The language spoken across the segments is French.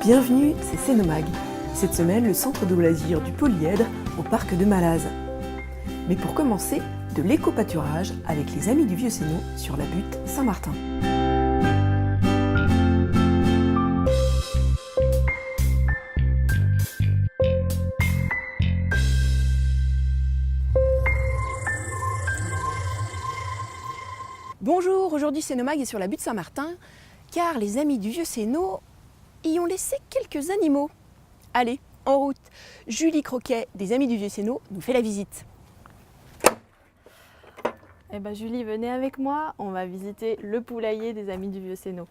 Bienvenue, c'est Cénomag. Cette semaine, le centre de loisirs du Polyèdre au parc de Malaz. Mais pour commencer, de l'éco-pâturage avec les Amis du Vieux Sénot sur la butte Saint-Martin. Bonjour, aujourd'hui Cénomag est sur la butte Saint-Martin car les Amis du Vieux Sénot y ont laissé quelques animaux. Allez, en route. Julie Croquet des Amis du Vieux Sénot nous fait la visite. Eh ben Julie, venez avec moi, on va visiter le poulailler des Amis du Vieux Sénot.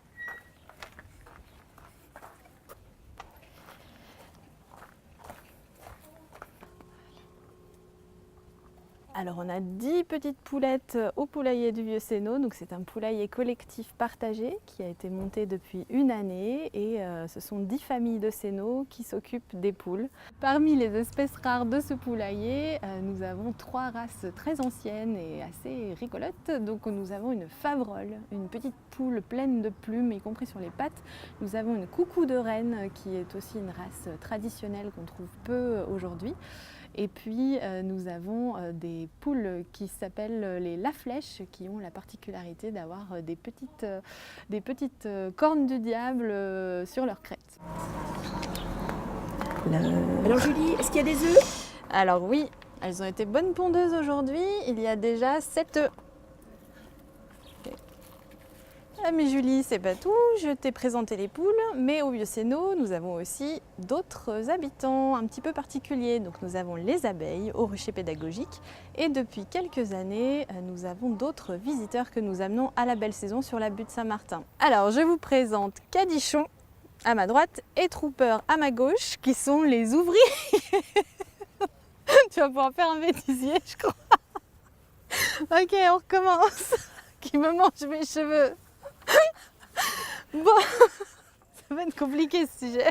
Alors on a 10 petites poulettes au poulailler du Vieux Sénot, donc c'est un poulailler collectif partagé qui a été monté depuis une année et ce sont 10 familles de Sénots qui s'occupent des poules. Parmi les espèces rares de ce poulailler, nous avons 3 races très anciennes et assez rigolotes. Donc nous avons une Favrole, une petite poule pleine de plumes, y compris sur les pattes. Nous avons une Coucou de Reine qui est aussi une race traditionnelle qu'on trouve peu aujourd'hui. Et puis nous avons des poules qui s'appellent les Laflèche qui ont la particularité d'avoir des petites cornes du diable sur leur crête. Alors Julie, est-ce qu'il y a des œufs? Alors oui, elles ont été bonnes pondeuses aujourd'hui, il y a déjà 7 œufs. Ah mais Julie, c'est pas tout, je t'ai présenté les poules, mais au Vieux Sénot, nous avons aussi d'autres habitants un petit peu particuliers. Donc nous avons les abeilles au rucher pédagogique et depuis quelques années, nous avons d'autres visiteurs que nous amenons à la belle saison sur la butte Saint-Martin. Alors je vous présente Cadichon à ma droite et Trooper à ma gauche, qui sont les ouvriers. Tu vas pouvoir faire un bêtisier, je crois. Ok, on recommence. Qui me mange mes cheveux. Bon, ça va être compliqué ce sujet.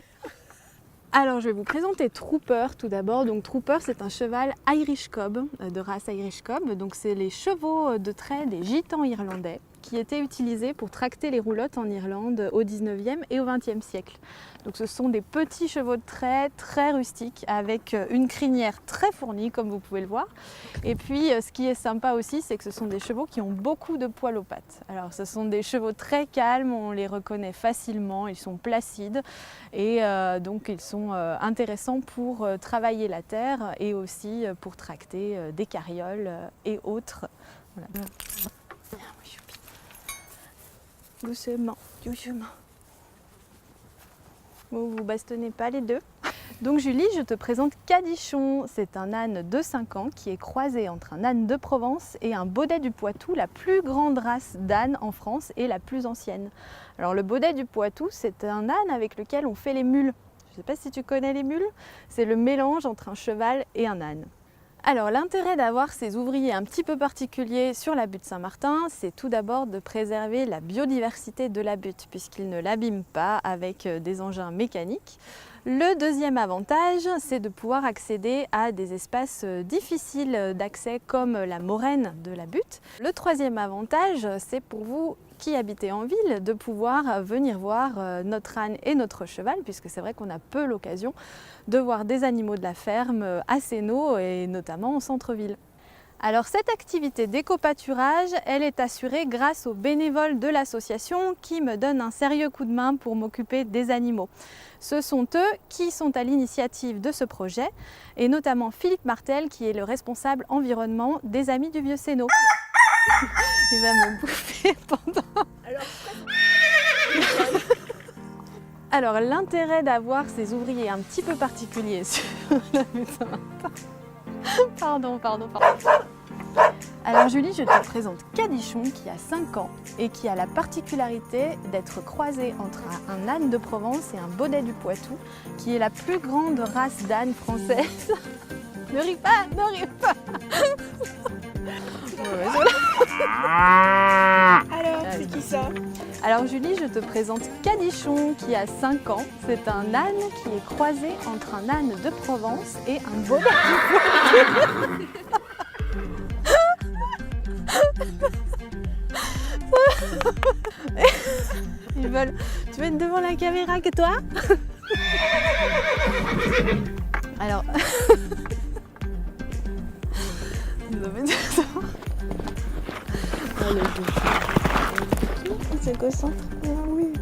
Alors je vais vous présenter Trooper tout d'abord. Donc Trooper, c'est un cheval Irish Cob, de race Irish Cob. Donc c'est les chevaux de trait des gitans irlandais qui étaient utilisés pour tracter les roulottes en Irlande au 19e et au 20e siècle. Donc ce sont des petits chevaux de trait très rustiques avec une crinière très fournie comme vous pouvez le voir. Et puis ce qui est sympa aussi, c'est que ce sont des chevaux qui ont beaucoup de poils aux pattes. Alors ce sont des chevaux très calmes, on les reconnaît facilement, ils sont placides et donc ils sont intéressants pour travailler la terre et aussi pour tracter des carrioles et autres. Voilà. Doucement, doucement. Vous ne vous bastonnez pas les deux. Donc Julie, je te présente Cadichon. C'est un âne de 5 ans qui est croisé entre un âne de Provence et un Baudet du Poitou, la plus grande race d'âne en France et la plus ancienne. Alors le Baudet du Poitou, c'est un âne avec lequel on fait les mules. Je ne sais pas si tu connais les mules. C'est le mélange entre un cheval et un âne. Alors l'intérêt d'avoir ces ouvriers un petit peu particuliers sur la butte Saint-Martin, c'est tout d'abord de préserver la biodiversité de la butte puisqu'ils ne l'abîment pas avec des engins mécaniques. Le deuxième avantage, c'est de pouvoir accéder à des espaces difficiles d'accès comme la moraine de la butte. Le troisième avantage, c'est pour vous qui habitez en ville de pouvoir venir voir notre âne et notre cheval, puisque c'est vrai qu'on a peu l'occasion de voir des animaux de la ferme à Sénot et notamment en centre-ville. Alors cette activité d'éco-pâturage, elle est assurée grâce aux bénévoles de l'association qui me donnent un sérieux coup de main pour m'occuper des animaux. Ce sont eux qui sont à l'initiative de ce projet et notamment Philippe Martel qui est le responsable environnement des Amis du Vieux Sénot. Il va me bouffer pendant... Alors l'intérêt d'avoir ces ouvriers un petit peu particuliers sur la butte Saint-Martin... Pardon. Alors Julie, je te présente Cadichon qui a 5 ans et qui a la particularité d'être croisé entre un âne de Provence et un Baudet du Poitou, qui est la plus grande race d'âne française. Ne ris pas. Alors, c'est qui ça? Alors Julie, je te présente Cadichon qui a 5 ans. C'est un âne qui est croisé entre un âne de Provence et un Baudet du Poitou. Ils veulent... Tu veux être devant la caméra que toi? Alors, c'est concentre. Oui.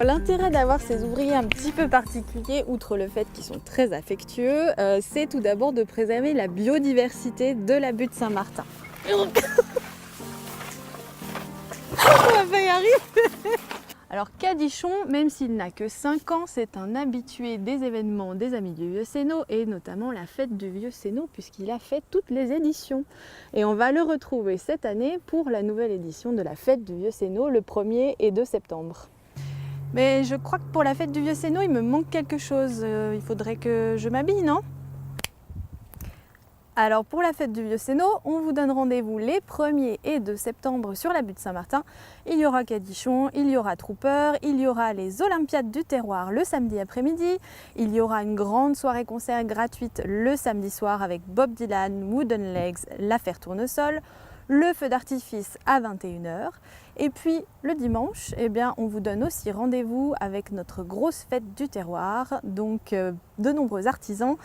L'intérêt d'avoir ces ouvriers un petit peu particuliers, outre le fait qu'ils sont très affectueux, c'est tout d'abord de préserver la biodiversité de la butte Saint-Martin. On va pas y arriver. Alors Cadichon, même s'il n'a que 5 ans, c'est un habitué des événements des Amis du Vieux Sénot et notamment la fête du Vieux Sénot puisqu'il a fait toutes les éditions. Et on va le retrouver cette année pour la nouvelle édition de la fête du Vieux Sénot le 1er et 2 septembre. Mais je crois que pour la fête du Vieux Sénot, il me manque quelque chose. Il faudrait que je m'habille, non ? Alors pour la fête du Vieux Sénot, on vous donne rendez-vous les 1er et 2 septembre sur la butte Saint-Martin. Il y aura Cadichon, il y aura Trooper, il y aura les Olympiades du terroir le samedi après-midi, il y aura une grande soirée concert gratuite le samedi soir avec Bob Dylan, Wooden Legs, l'affaire Tournesol, le feu d'artifice à 21 h. Et puis le dimanche, eh bien, on vous donne aussi rendez-vous avec notre grosse fête du terroir, donc de nombreux artisans.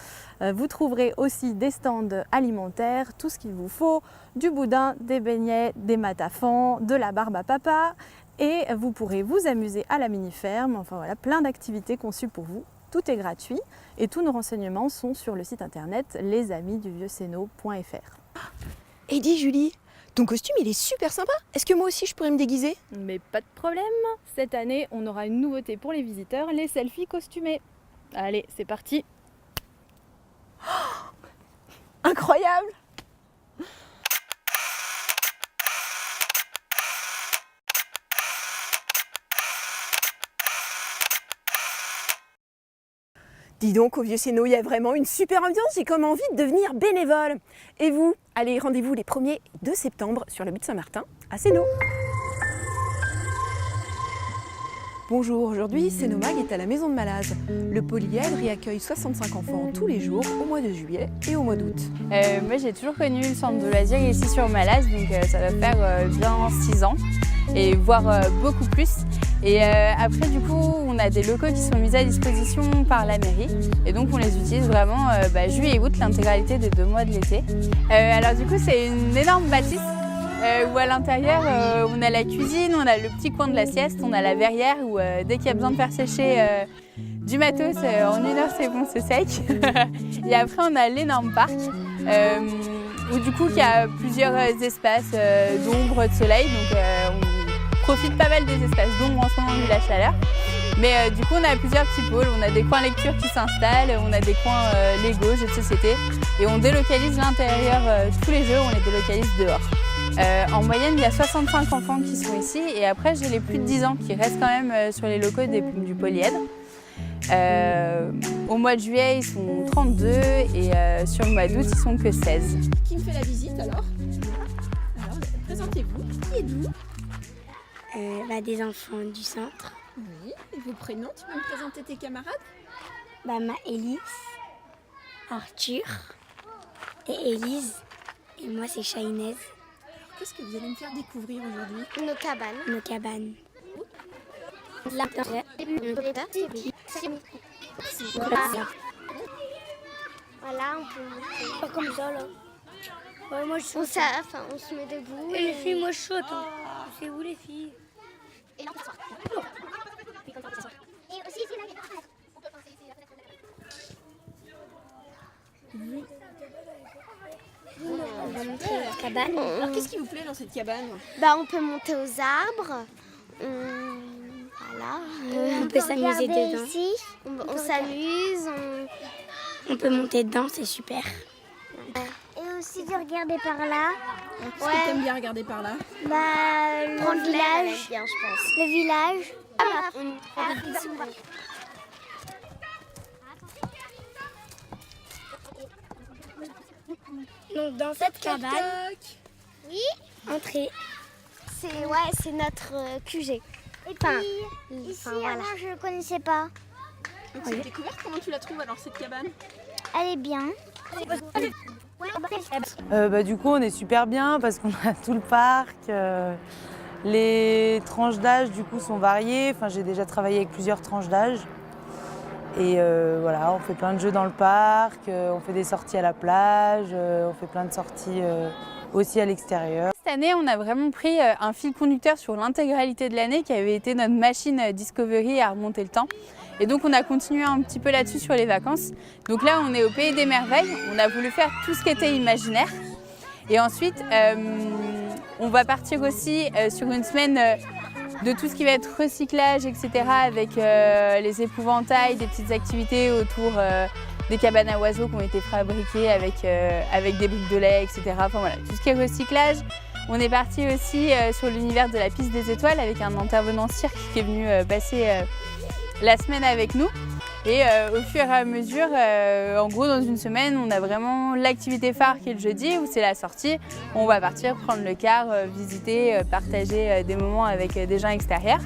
Vous trouverez aussi des stands alimentaires, tout ce qu'il vous faut, du boudin, des beignets, des matafans, de la barbe à papa. Et vous pourrez vous amuser à la mini-ferme, enfin voilà, plein d'activités conçues pour vous. Tout est gratuit et tous nos renseignements sont sur le site internet lesamisduvieuxsénot.fr. Et dis Julie, ton costume il est super sympa. Est-ce que moi aussi je pourrais me déguiser? Mais pas de problème. Cette année, on aura une nouveauté pour les visiteurs, les selfies costumés. Allez, c'est parti. Incroyable! Dis donc, au Vieux Sénot, il y a vraiment une super ambiance, j'ai comme envie de devenir bénévole. Et vous, allez, rendez-vous les 1er et 2 septembre sur la butte Saint-Martin à Sénot. Bonjour, aujourd'hui, Sénomag est à la Maison de Malaz. Le polyèdre y accueille 65 enfants tous les jours au mois de juillet et au mois d'août. Moi, j'ai toujours connu le centre de loisirs ici sur Malaz, donc ça va faire bien 6 ans, et voire beaucoup plus. Et après, du coup, on a des locaux qui sont mis à disposition par la mairie, et donc on les utilise vraiment juillet et août, l'intégralité des 2 mois de l'été. Alors du coup, c'est une énorme bâtisse. Où à l'intérieur on a la cuisine, on a le petit coin de la sieste, on a la verrière où dès qu'il y a besoin de faire sécher du matos, en 1 heure c'est bon, c'est sec. Et après on a l'énorme parc où du coup il y a plusieurs espaces d'ombre, de soleil, donc on profite pas mal des espaces d'ombre en ce moment vu la chaleur. Mais du coup on a plusieurs petits pôles, on a des coins lecture qui s'installent, on a des coins Lego, jeux de société, et on délocalise l'intérieur tous les jeux, on les délocalise dehors. En moyenne, il y a 65 enfants qui sont ici, et après j'ai les plus de 10 ans qui restent quand même sur les locaux du polyèdre. Au mois de juillet, ils sont 32 et sur le mois d'août, ils sont que 16. Qui me fait la visite alors? Alors, présentez-vous. Qui êtes-vous? Des enfants du centre. Oui, et vos prénoms, tu peux me présenter tes camarades? Élise, Arthur et Élise. Et moi, c'est Shainez. Qu'est-ce que vous allez me faire découvrir aujourd'hui? Nos cabanes. Nos cabanes. Voilà, on peut... Pas comme ça, là. Ouais, moi, je on se met debout. Et les filles, moi, je saute. C'est où, les filles? Et là, on peut s'asseoir. Et aussi, ici, là, il y a des fenêtres. On peut passer ici, la fenêtre. On va montrer la cabane. Alors, qu'est-ce qui vous plaît dans cette cabane? On peut monter aux arbres. Voilà. On peut s'amuser dedans. Ici. On s'amuse. On peut monter dedans, c'est super. Et aussi de regarder par là. Qu'est-ce que t'aimes bien regarder par là? Le village. Bien, je pense. Le village. Donc dans cette cabane, oui, entrée. C'est notre QG. Et puis ici, voilà. Avant, je ne connaissais pas. Donc c'est une découverte, comment tu la trouves alors cette cabane? Elle est bien. Du coup, on est super bien parce qu'on a tout le parc. Les tranches d'âge du coup sont variées. Enfin, j'ai déjà travaillé avec plusieurs tranches d'âge. Et voilà, on fait plein de jeux dans le parc, on fait des sorties à la plage, on fait plein de sorties aussi à l'extérieur. Cette année, on a vraiment pris un fil conducteur sur l'intégralité de l'année qui avait été notre machine Discovery à remonter le temps. Et donc on a continué un petit peu là-dessus sur les vacances. Donc là, on est au Pays des Merveilles, on a voulu faire tout ce qui était imaginaire. Et ensuite, on va partir aussi sur une semaine de tout ce qui va être recyclage, etc. avec les épouvantails, des petites activités autour des cabanes à oiseaux qui ont été fabriquées avec des briques de lait, etc. Enfin voilà, tout ce qui est recyclage. On est parti aussi sur l'univers de la piste des étoiles avec un intervenant cirque qui est venu passer la semaine avec nous. Et au fur et à mesure, en gros dans une semaine, on a vraiment l'activité phare qui est le jeudi où c'est la sortie. On va partir prendre le car, visiter, partager des moments avec des gens extérieurs.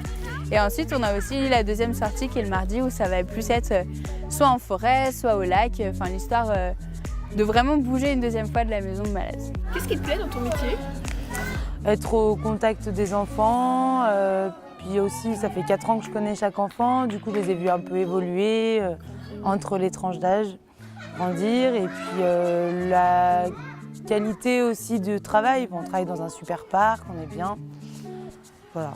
Et ensuite, on a aussi la deuxième sortie qui est le mardi où ça va plus être soit en forêt, soit au lac. Enfin, l'histoire de vraiment bouger une deuxième fois de la maison de Malaise. Qu'est-ce qui te plaît dans ton métier? Être au contact des enfants, puis aussi ça fait 4 ans que je connais chaque enfant, du coup je les ai vus un peu évoluer entre les tranches d'âge, grandir. Et puis la qualité aussi de travail, on travaille dans un super parc, on est bien. Voilà.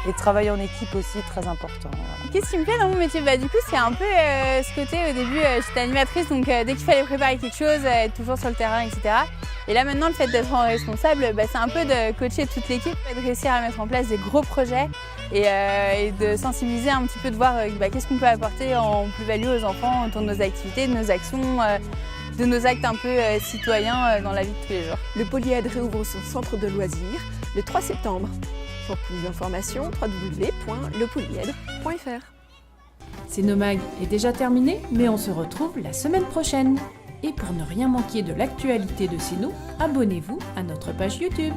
Et travailler en équipe aussi, très important. Voilà. Qu'est-ce qui me plaît dans mon métier? Du coup, c'est un peu ce côté, au début, j'étais animatrice, donc dès qu'il fallait préparer quelque chose, être toujours sur le terrain, etc. Et là, maintenant, le fait d'être responsable, c'est un peu de coacher toute l'équipe, de réussir à mettre en place des gros projets et de sensibiliser un petit peu, de voir qu'est-ce qu'on peut apporter en plus-value aux enfants autour de nos activités, de nos actions, de nos actes un peu citoyens dans la vie de tous les jours. Le Polyèdre réouvre son centre de loisirs le 3 septembre. Pour plus d'informations, www.lepolyèdre.fr. Cénomag est déjà terminé, mais on se retrouve la semaine prochaine. Et pour ne rien manquer de l'actualité de Céno, abonnez-vous à notre page YouTube.